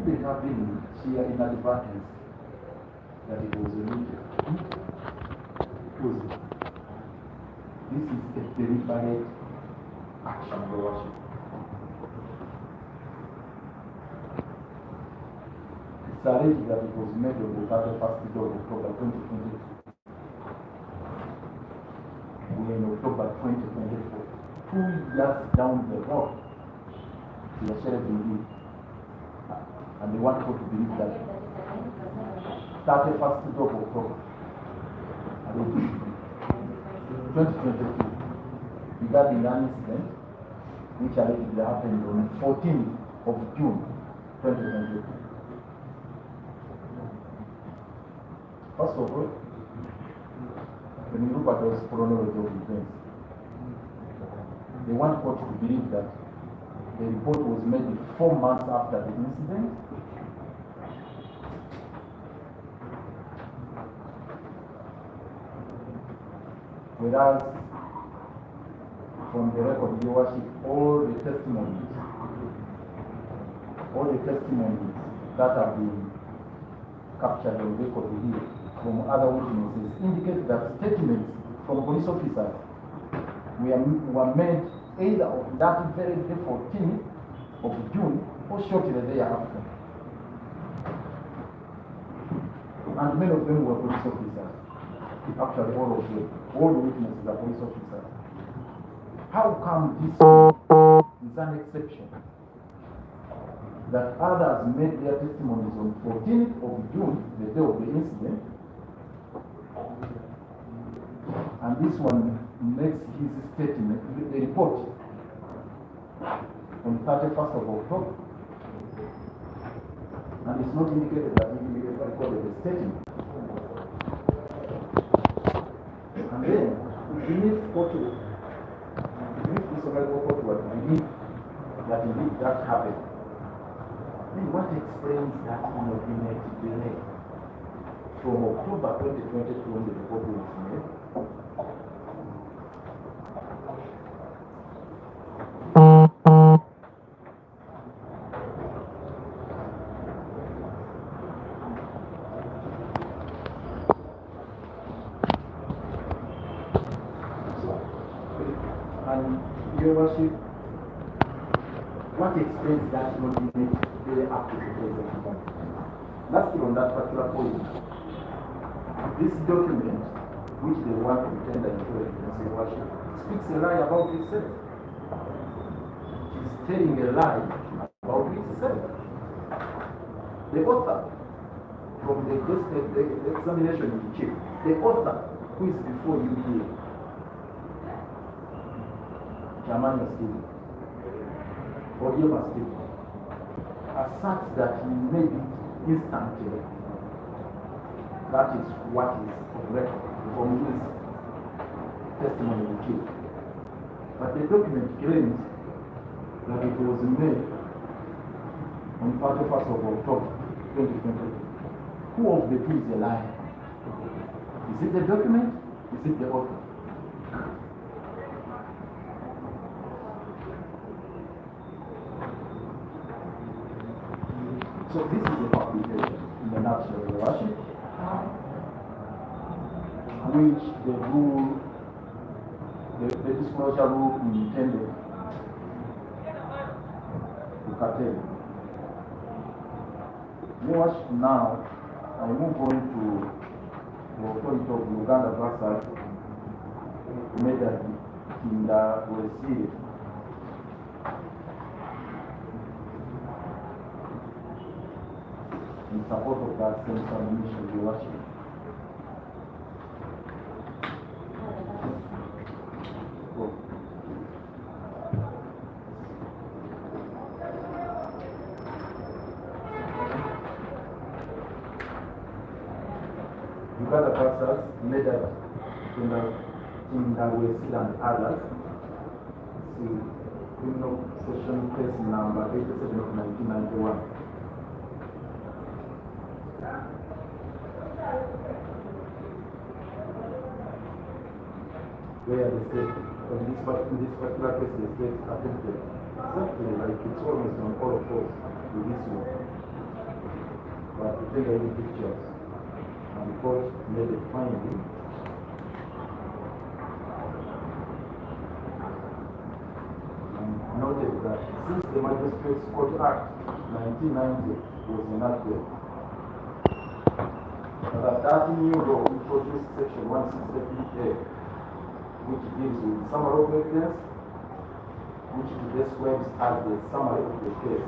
could they have been here inadvertence that it was illegal? Because this is a deliberate action of worship. It's alleged that it was made on the 31st of October 2022. We're in October 2024. 2 years down the road, they are celebrating it. And they want people to believe that 31st of October 2022 regarding an incident which allegedly happened on 14th of June 2022. First of all, when you look at those chronology of events, they want people to believe that the report was made 4 months after the incident. Whereas from the record viewership, all the testimonies that have been captured on record here from other witnesses indicate that statements from police officers were made either on that very day, 14th of June, or shortly thereafter. And many of them were police officers. Actually, all of them, all the witnesses are police officers. How come this is an exception? That others made their testimonies on 14th of June, the day of the incident, and this one makes his statement, the report, on 31st of October, and it's not indicated that he recorded the statement. And then, if this honorable court were to believe that indeed that happened, then what explains that inordinate delay from October 2022 when the report was made? And Your Worship, what explains that inordinate delay up to the present moment? Lastly, on that particular point, this document, which they want to tender into evidence, Your Worship, speaks a lie about itself. It is telling a lie about itself. The author, from the examination in chief, the author who is before you here, Chairman Stephen, Odiema Stephen, asserts that he made it instantly. That is what is on record from his testimony in chief. But the document claims that it was made on 31st of October 2022. Who of the two is a liar? Is it the document? Is it the author? So this is a fabrication in the nutshell, Your Worship, which the rule, the disclosure rule intended to curtail. Your Worship, now I move on to the authority of Uganda versus Munnamateeka Besigye. In support of that same submission, Your Worship. Uganda versus Munnamateeka Besigye and others. See, criminal session case number 87 of 1991. Where the state, in this particular case, the state attempted exactly like it's almost on all of us with this one. to take any pictures. And the court made a finding and noted that since the Magistrates Court Act 1990 was enacted, that new law introduced Section 163A, which deals with summary of evidence, which describes as the summary of the case.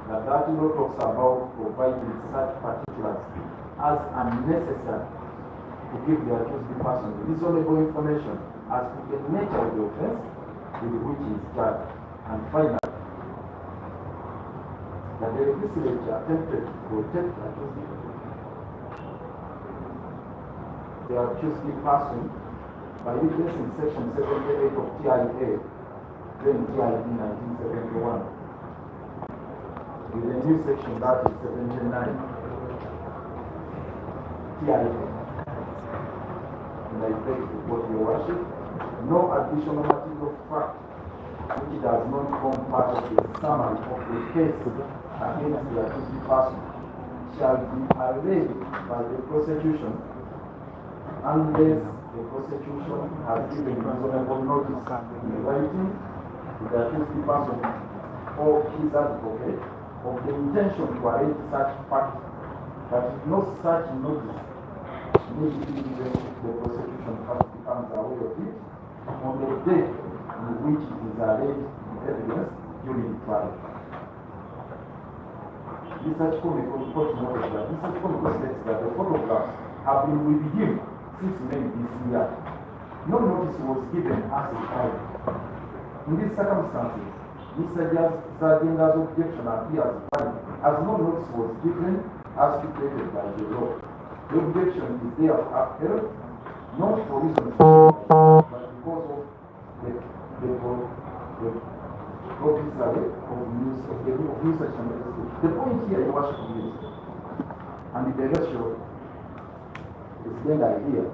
That law talks about providing such particulars as are necessary to give the accused person reasonable information as to the nature of the offense with which he is charged. And finally, that the legislature attempted to protect the accused person by replacing Section 78 of TIA, then TID 1971, with a new section that is 79, TIA. And I beg to quote your worship, no additional material fact which does not form part of the summary of the case against the accused person shall be alleged by the prosecution unless the prosecution has given reasonable notice in writing to the accused person or his advocate of the intention to allege such fact, but no such notice may be given if the prosecution first becomes aware of it on the day in which it is alleged in evidence during the trial. Research Committee states that the photographs have been with him since May this year. No notice was given as a trial. In these circumstances, Mr. Zadenga's objection appears valid as no notice was given as stipulated by the law. The objection is therefore upheld, not for reasons but because of the officer of news section. The point here, Your Worship, is, and the direction is then idea.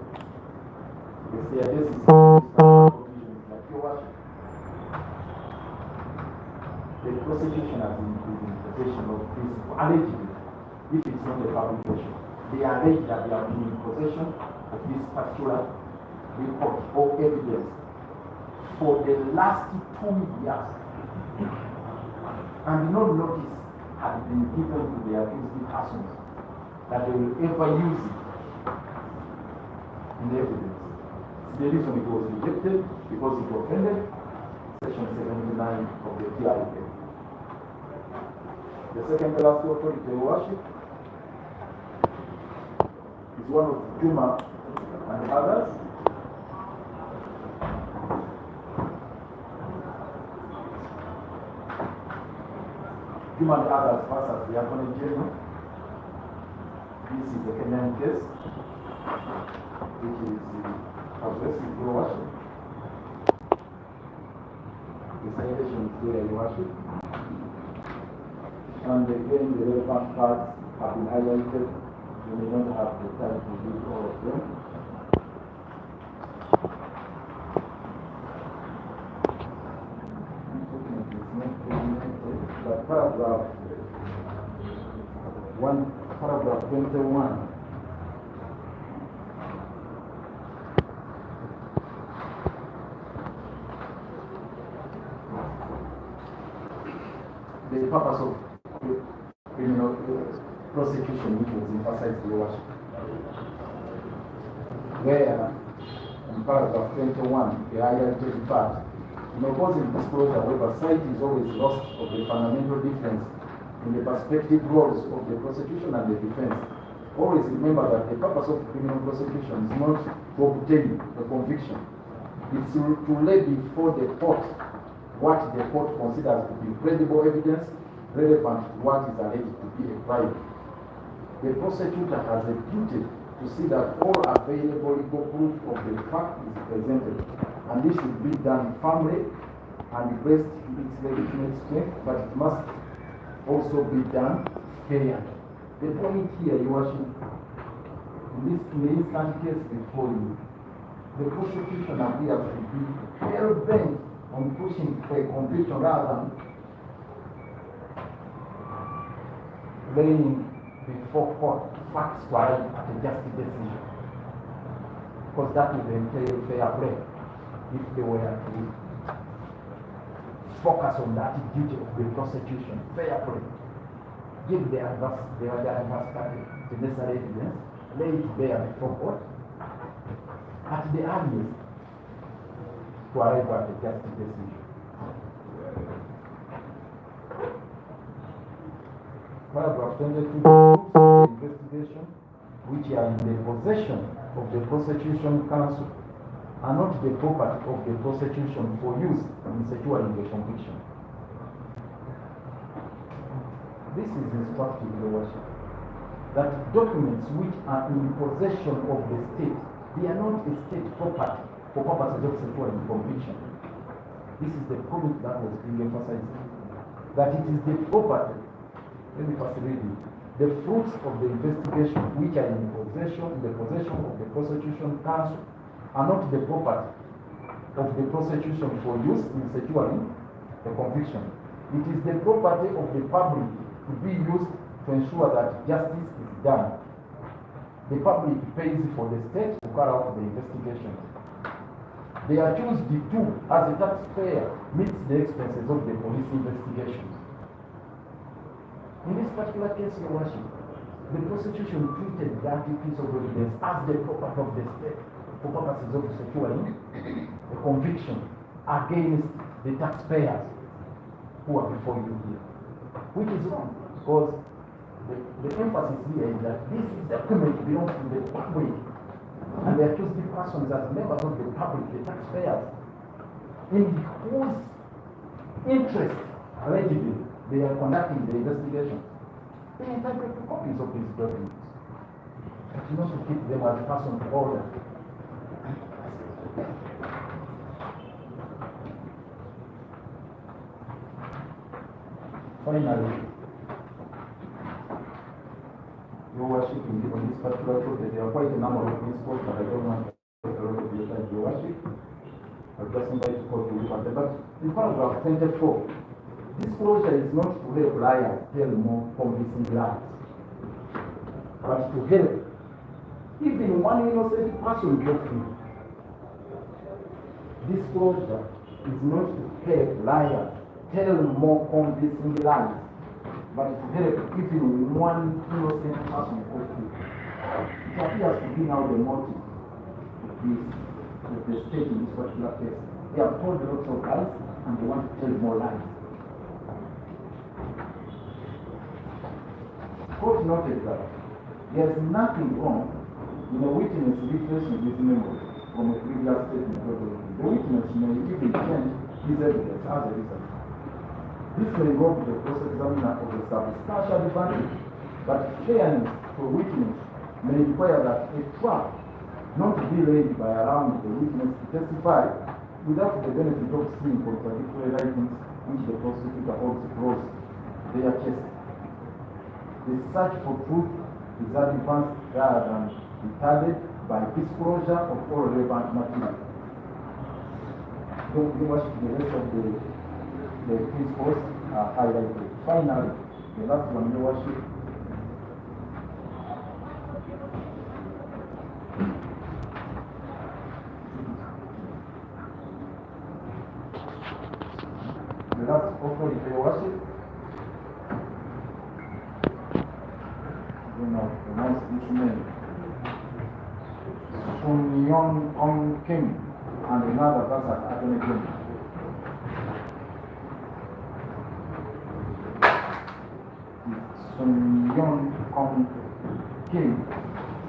It's the basis of provision that Your Worship. The prosecution has been in possession of this, allegedly, if it's not a fabrication, they allege that they have been in possession of this particular report or evidence for the last 2 years, and no notice had been given to the accused persons that they will ever use it in evidence. It's the reason it was rejected, because it offended Section 79 of the TIA. The second to last authority, Your Worship, is one of Juma and others. Juma and others versus the Attorney General. This is a Kenyan case, which is progressive, Your Worship. The citation is there, Your Worship. And again, the relevant parts have been highlighted. You may not have the time to read all of them. But paragraph 21. The purpose of criminal prosecution, which was emphasized, Your Worship, where in paragraph 21, the highlighted part, in opposing disclosure, however, sight is always lost of the fundamental difference in the perspective roles of the prosecution and the defense. Always remember that the purpose of criminal prosecution is not to obtain a conviction. It's to lay before the court what the court considers to be credible evidence relevant to what is alleged to be a crime. The prosecutor has a duty to see that all available legal proof of the fact is presented, and this should be done firmly and rest its legitimate strength, but it must also be done fairly. The point here, Your Worship, in the instant case before you, the prosecution appears to be hell bent on pushing for a conviction rather than laying before court facts to arrive at a just decision. Because that would entail fair play if they were to focus on that duty of the prosecution, fair play. Give the adverse party the necessary evidence, lay it there before court, at the earliest, to arrive at a just decision. Paragraph 22, proofs of the investigation which are in the possession of the prosecution counsel are not the property of the prosecution for use in securing the conviction. This is instructive, Your Worship, that documents which are in possession of the state, they are not a state property for purposes of securing conviction. This is the point that was being emphasized, that it is the property. Let me first read it. The fruits of the investigation which are in the possession of the prosecution counsel are not the property of the prosecution for use in securing the conviction. It is the property of the public to be used to ensure that justice is done. The public pays for the state to carry out the investigation. They are accused to, as a taxpayer, meets the expenses of the police investigation. In this particular case, Your Worship, the prosecution treated that piece of evidence as the property of the state for purposes of securing a conviction against the taxpayers who are before you here, which is wrong, because the emphasis here is that this document belongs to the public, and the accused persons as members of the public, the taxpayers, in whose interest, allegedly, they are conducting the investigation. They are entitled to copies of these documents, but you not to keep them as personal order. Finally, Your Worship, on this particular project, there are quite a number of principles that I don't want to take a lot of your time, Your Worship. I'll just invite the court to look at them. But in paragraph 24, disclosure is not to help liars tell more convincing lies, but to help even one innocent person get free. Disclosure is not to help liars tell more convincing lies, but to help even one innocent person get free. It appears to be now the motive of the state in this particular case. They have told lots of lies and they want to tell more lies. Court noted that there is nothing wrong in a witness refreshing his memory from a previous statement. The witness may even change his evidence as a result. This may involve the cross-examiner of a substantial advantage, but fairness to a witness may require that a trap not to be laid by allowing the witness to testify without the benefit of seeing contradictory writings which the prosecutor holds across their case. The search for truth is advanced rather than retarded by disclosure of all relevant material. Don't give us the rest of the principles are highlighted. Finally, the last one, Your Worship. The last offer is Your Worship. Pronounce this name. Sun Yong Ong Kim, and another person, Attorney General. Sun Yong Ong Kim,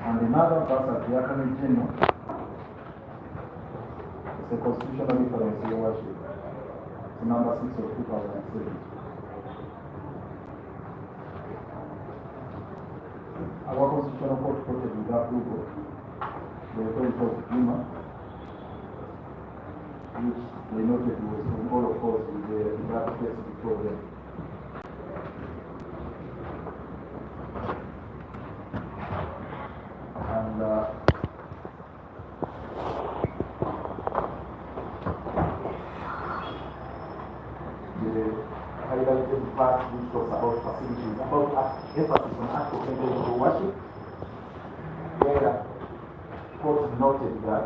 and another person, the Attorney General. It's a constitutional difference, Your Worship. It's number 6 of 2007. Our constitutional court quoted with that approval the authority of Obuluma, which they noted was in all of course with the draft case before them. And the highlighted part which talks about facilities, about emphasis on act of temporary worship, where court noted that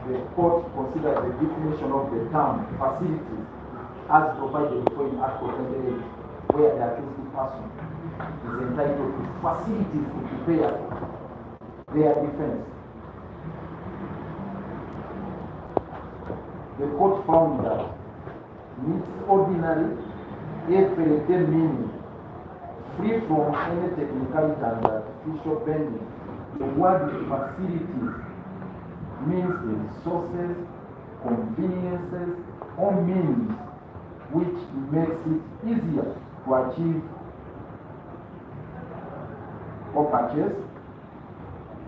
the court considered the definition of the term facilities as provided for in Act of 28, where the accused person is entitled to facilities to prepare their defense. The court found that in its ordinary, everyday meaning, free from any technicality and artificial bending, the word facilities means the resources, conveniences, or means which makes it easier to achieve or purchase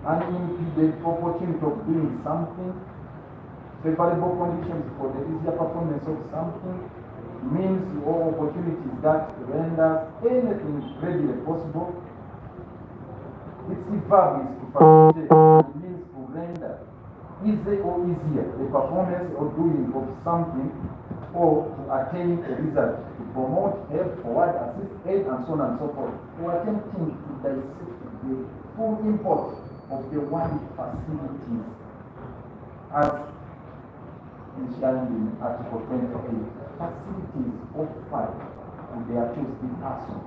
unimpeded opportunity of doing something, favorable conditions for the easier performance of something, means or opportunities that renders anything readily possible. Its verb is to facilitate, and means to render easy or easier the performance or doing of something, or to attain a result, to promote, help, forward, assist, aid, and so on and so forth. We are attempting to dissect the full import of the word facilities as enshrined in Article 28. Facilities offered to the accused person.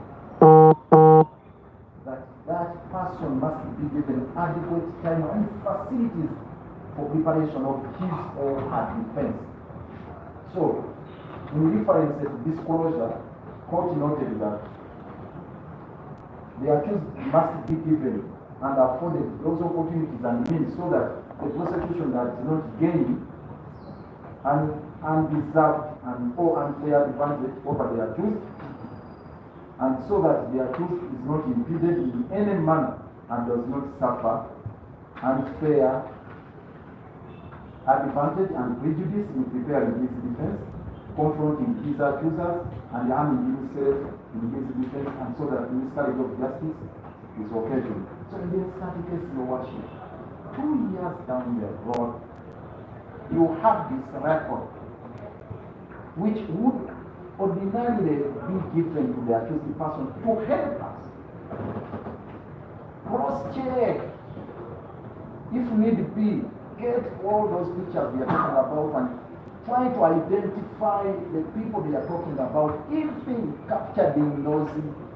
That person must be given adequate time and facilities for preparation of his or her defense. So, in reference to disclosure, court noted that the accused must be given and afforded those opportunities and means so that the prosecution does not gain an undeserved and or unfair advantage over the accused, and so that the accused is not impeded in any manner and does not suffer unfair advantage and prejudice in preparing his defense, confronting his accusers, and harming himself in his defense, and so that the miscarriage of justice is occasioned. So in this case, your worship, 2 years down the road, you have this record, which would ordinarily be given to the accused person to help us cross-check, if need be, get all those pictures we are talking about and try to identify the people they are talking about, even captured in those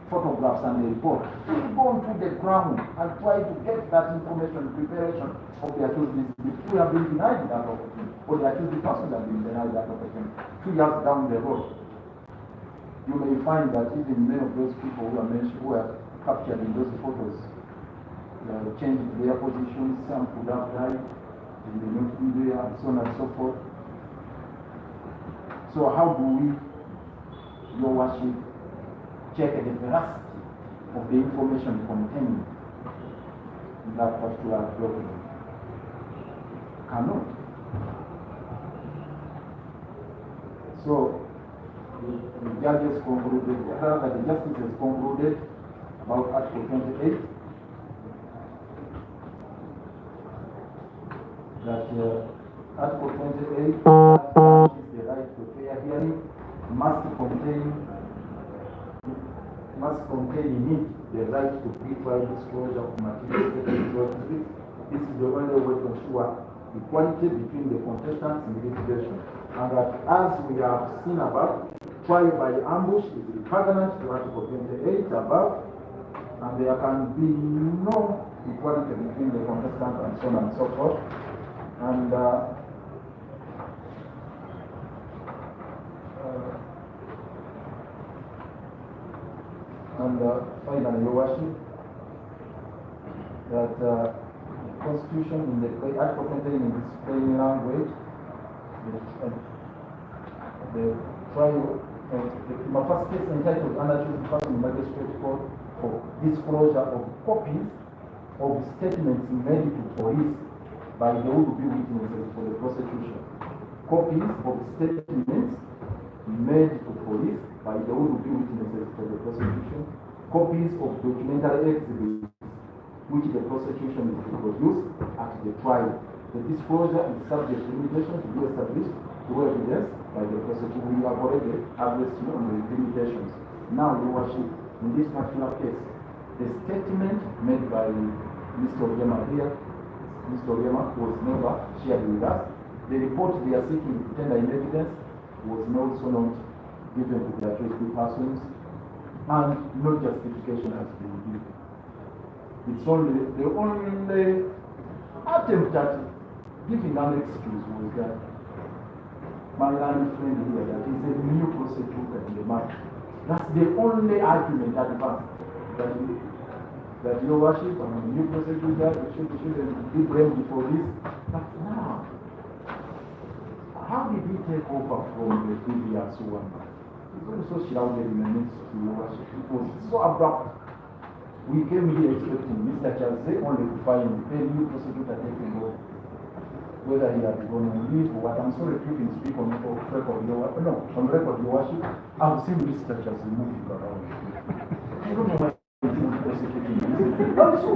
photographs and the report. We go to the ground and try to get that information, preparation of the accused. We have been denied that opportunity, or the accused persons have been denied that opportunity. 2 years down the road, you may find that even many of those people who are mentioned, who are captured in those photos, changed their positions. Some could have died, they may not be there, and so on and so forth. So how do we, your worship, check the veracity of the information contained in that particular document? Cannot. So the judges concluded, rather the justices concluded about Article 28 that Article 28 that is the right to fair hearing must contain in it the right to pre-trial disclosure of material. This is the only way to ensure equality between the contestants in litigation, and that, as we have seen above, trial by ambush is repugnant to Article 28 above, and there can be no equality between the contestants and so on and so forth. And finally, your worship, that the Constitution in the Article 28 in this plain language, the trial, my first case entitled unaccused person in magistrate court for disclosure of copies of statements made to police by the would-be witnesses for the prosecution. Copies of statements made to police by the would-be witnesses for the prosecution. Copies of documentary exhibits which the prosecution is to produce at the trial. The disclosure is subject to limitation to be established through evidence by the prosecutor. We have already addressed you on the limitations. Now, Your Worship, in this particular case, the statement made by Mr. Oryema here, Mr. Oryema was never shared with us. The report they are seeking to tender in evidence was also not given to the accused persons, and no justification has been given. It's only the only attempt at giving an excuse was that my learned friend here that is a new prosecutor in the matter. That's the only argument advanced that Your Worship, I'm a new prosecutor, shouldn't be blamed for this. But now, how did he take over from the previous one? It's also shrouded in the midst of Your Worship. It was so abrupt. We came here expecting Mr. Chaze only to find a new prosecutor taking over. Whether he had gone on leave or what, I'm sorry to even speak on record, on record, Your Worship. I've seen Mr. Chaze moving around. I don't know why he's prosecuting this. I'm so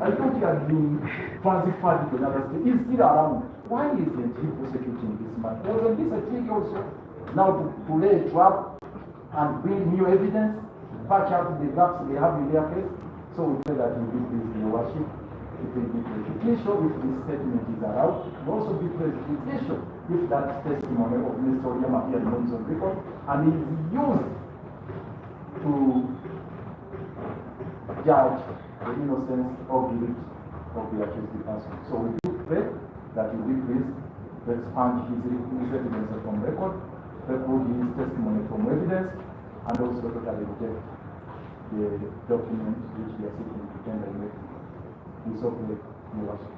I thought he had been transferred to another state. He's still around. Why isn't he prosecuting this man? Wasn't this a trick also? Now to lay a trap and bring new evidence, patch out the gaps they have in their case. So we say that we will be pleased, Your Worship. It will be prejudicial if this statement is allowed. It will also be prejudicial if that testimony of Mr. Oryema here remains on record and is used to judge the innocence or guilt of the accused person. So we do pray that you will be pleased to expand his evidence from record, record his testimony from evidence, and also totally reject the document which they are seeking to tender in evidence. We so pray, Your Worship.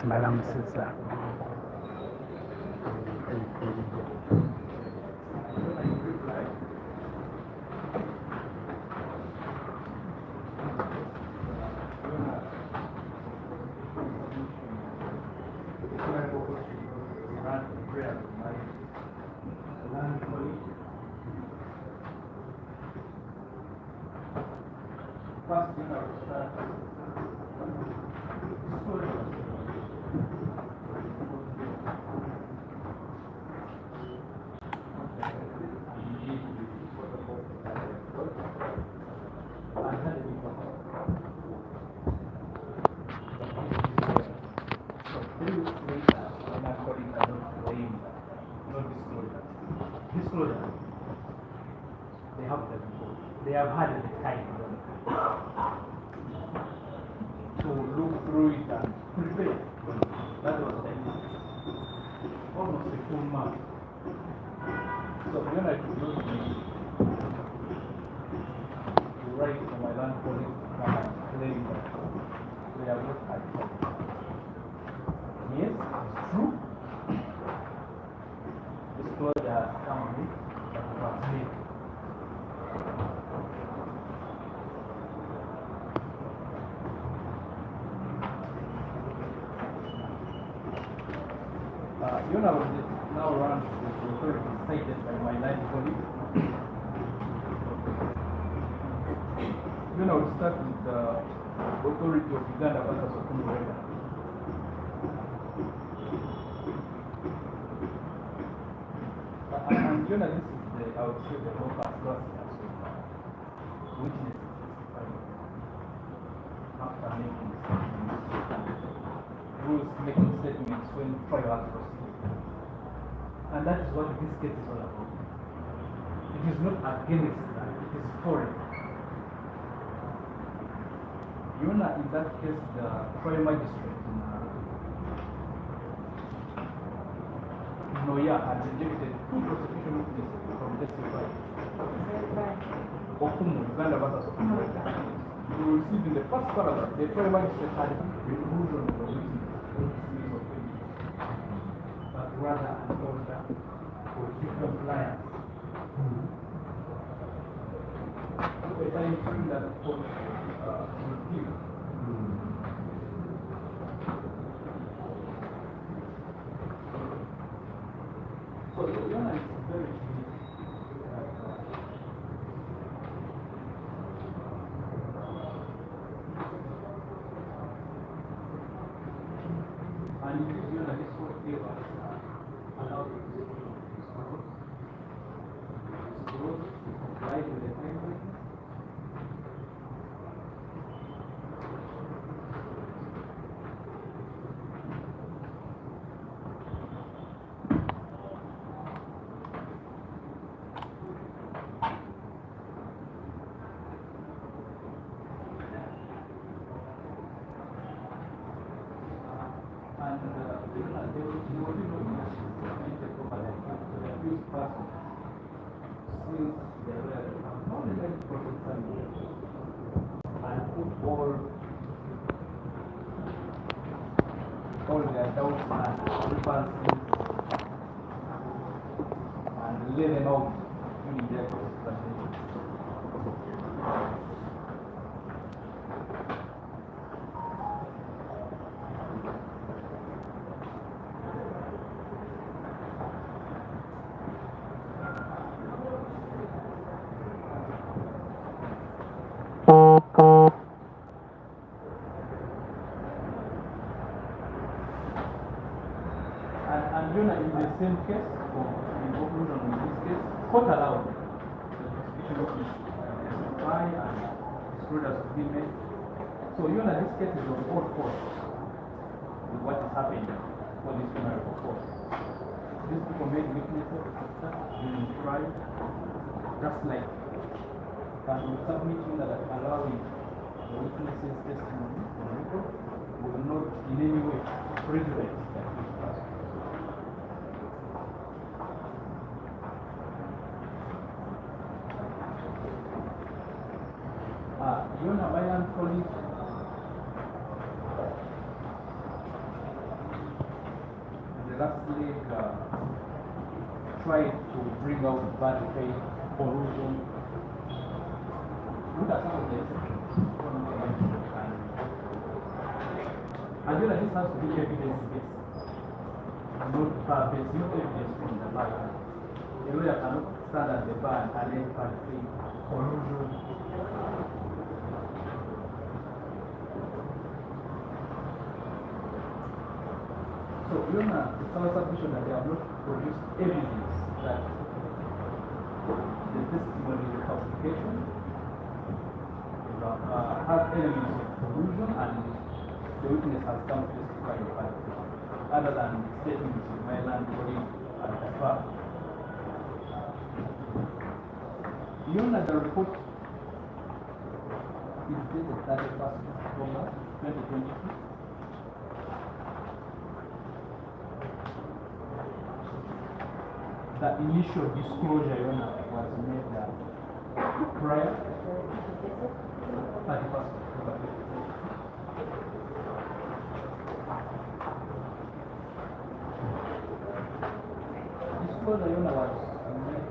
Madam Sister. They have had the time to look through it and prepare. That was almost a full month. So when I could not to write for my land colleague and claim that they have not had time. Yes, it's true. Disclosure has come with that was made. You know, now runs the authority cited by my line colleague. You know, we start with the authority of Uganda versus Omusango. And you know, this is the, I would say, the local process of witnesses after making statements. Rules making statements when trial has proceeded. And that is what this case is all about. It is not against that, it is for it. You know, in that case, the trial magistrate in Noya had rejected two prosecution witnesses from testify. Okumu, Uganda versus Omusango. You will see in the first paragraph, the trial magistrate had removed on the witness. But rather an order for compliance. A time frame that the court will give. So the honor is very unique. And it is honor this court gave us allowed to disclose, comply with the time frame. All their doubts and grievances and lay them out in their presentation. And in the same case, or in conclusion in this case, court allowed the prosecution to testify and disclosures to be made. So this case is on all fours with what is happening for this criminal court. These people made witnesses during trial, just like can we submit that allowing the witnesses' testimony on record will not in any way prejudice that this person. Hawaiian police the last leg tried to bring out bad faith, corruption. Look at some of the exceptions. And this has to be evidence-based, not bar-based, no evidence from the bar. A lawyer cannot stand at the bar and allege bad faith, corruption. So, it's our submission that they have not produced evidence that the testimony is a fabrication, has elements of collusion, and the witness has come to testify in fabrication, other than statements in my land body and the fact. The report is dated 31st October 2022. The initial disclosure was made prior 31st October. Disclosure was made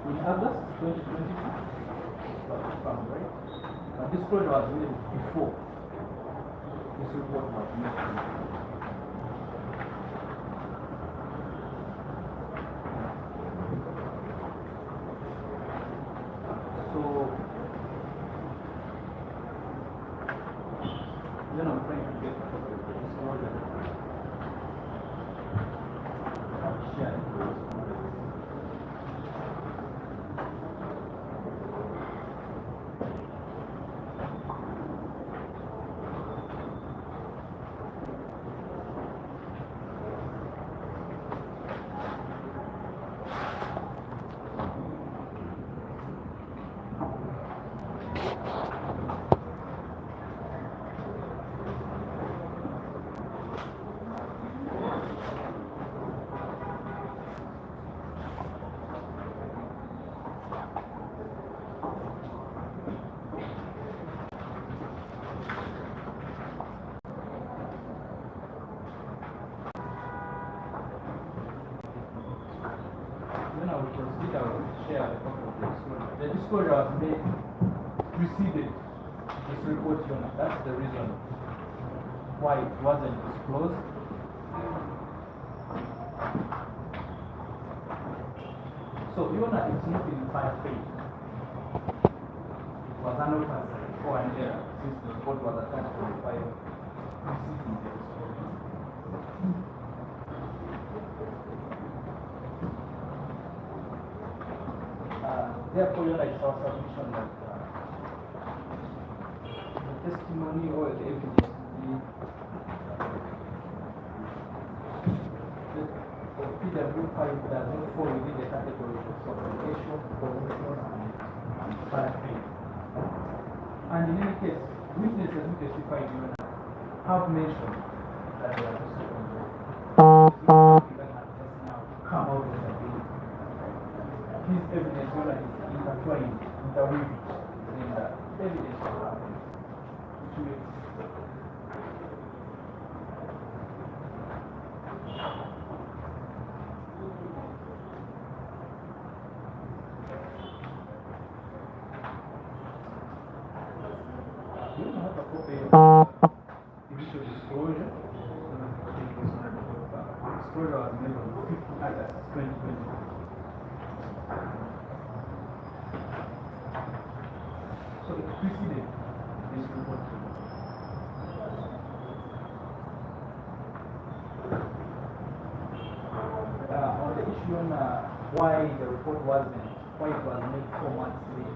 in August 2022, right? But disclosure was made before this report was made. So, then I'm trying to get the disclosure. Share it. proceed, I will share a copy of the disclosure. The disclosure was made preceded this report, Your Honor. That's the reason why it wasn't disclosed. So, Your Honor, it's not in bad faith. It was an oversight or an error since the report was attached to the file preceding the disclosure. Therefore, Your Honor, it's our submission that the testimony or the evidence the PW5 does not fall within the category of supplication, corruption, and bad faith. And in any case, witnesses who testified, Your Honor, have mentioned that they are just on the even has just now come out with a bill. This evidence, Your Honor, is intertwined, interweaved in the evidence of happens. Which makes you don't have a copy of initial disclosure. Disclosure was made on 5th August 2020. So it preceded this report. On the issue on why the report wasn't, why it was made 4 months late,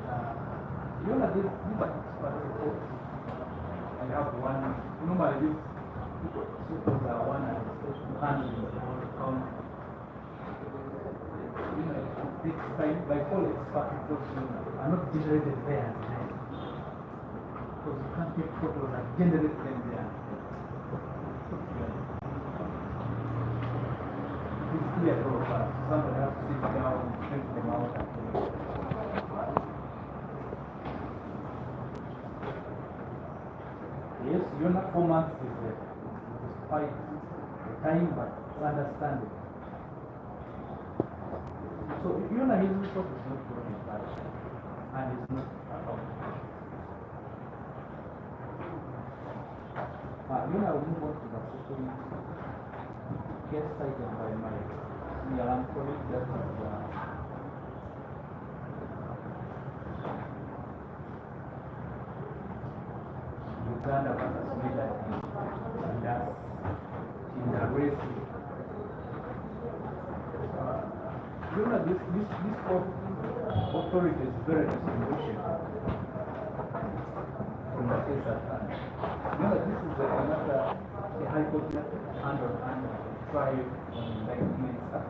you know, these are expert reports. I have one, normally these reports are one and handling the whole county. You know, it takes time, like all expert reports, you know, are not generated there. Because you can't take photos and generate them there. It's clear to all of us. Somebody has to sit down, print them out, and yes, you're not 4 months is quite the time, but it's understanding. So if you're not his report is not going to that, and it's not about. You know, I will move on to the second case cited by my senior colleague, that is Uganda versus Medal, and that's in the race. You know, this authority is very distinguishable from the case at hand. You know, this is another high court under trial on indictments act.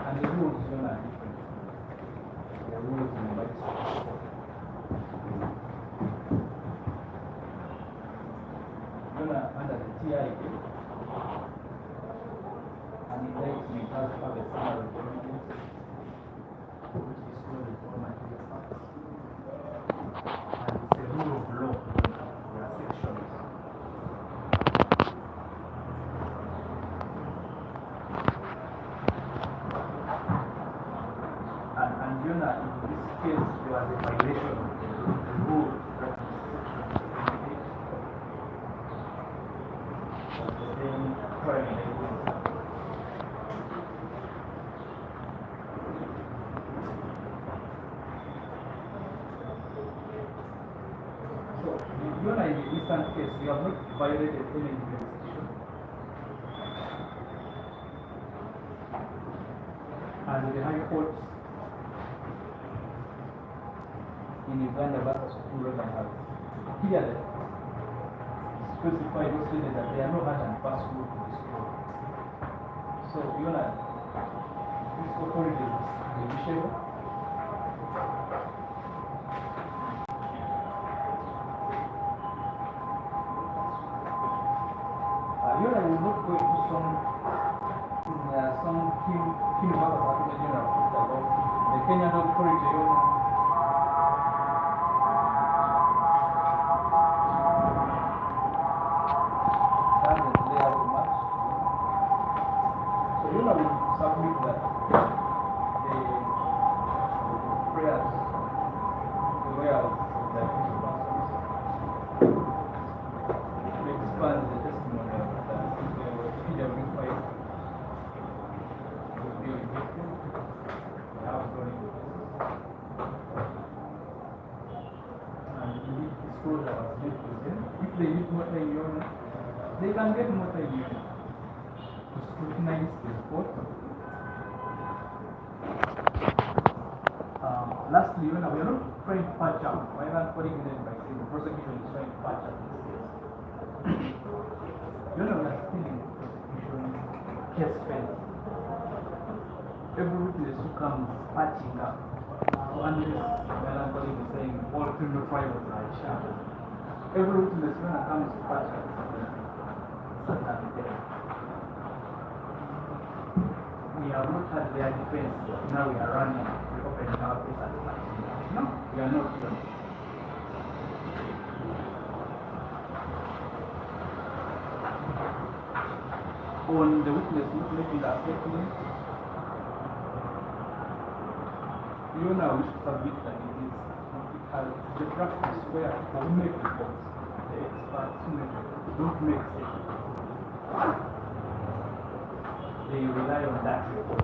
And the rules, you know, are different. The rules in the magistrate court. You know, under the TIA, an indictment has to have a summary of evidence which discloses all material facts. And it's a rule of law. There are sections. And you know, in this case, there was a violation of the rule that is section 28 of the same trial indictment. So, you know, in the instant case, we have not violated any jurisdiction. And the High Court in Uganda versus Okuli has clearly specified or stated that there are no hard and fast rules to disclose. So, you know, this authority is judicial. You know, I will not go into some Kim versus Attorney General about the Kenyan authority. You know, doesn't lay out much. submit that the prayers, the lawyers of the accused persons, to expand the testimony of the PWI will be rejected. They have gone into and indeed disclosure was made to them. If they need more time, Your Honor, they can get more time, Your Honor, to scrutinize the report. Lastly, Your Honor, we are not trying to patch up. Why am I putting it in by saying the prosecution is trying to patch up this case? Your Honor, we are still in prosecution case phase. Every witness who comes patching up. So unless Melancholy is saying all criminal trials are sham. Every witness when it comes to patch up, certainly there. We have not had their defense. Now we are running, reopening our case at the no, we are not done. On the witness not making a statement, you know we should submit that it is the practice where people who make reports, the experts who make reports, don't make statements. They rely on that report.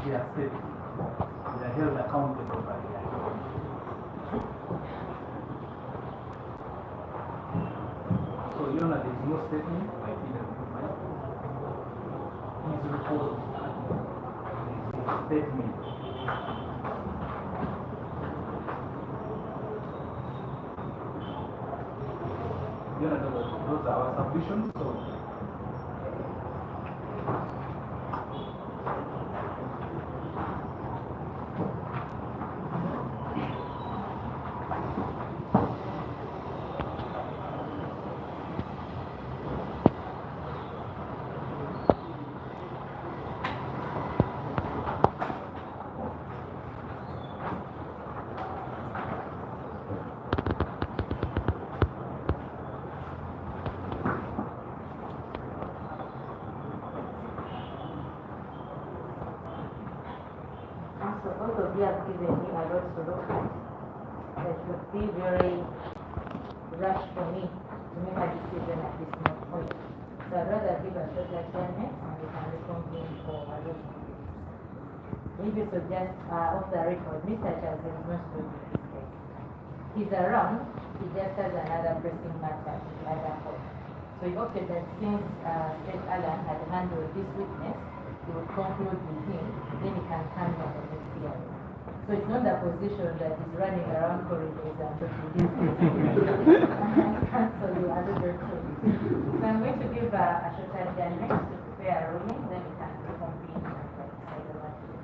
They are said they are held accountable by the account. So, Your Honor, there is no statement by PWI. His report is a statement. Your Honor, those are our submissions. So, So both of you have given me a lot to look at. It would be very rush for me to make a decision at this point. So I'd rather give a shorter 10 minutes and we can reconvene for a lot of minutes. Maybe suggest off the record, Mr. Charles is not going to this case. He's around, he just has another pressing matter in the other court. So he opted that since State Alan had handled this witness, he would conclude with him, then he can come on the next hearing. So it's not the position that he's running around corridors and talking this case. I cancel you another two. So I'm going to give a shorter 10 minutes to prepare a ruling, then we can reconvene and decide on what to do.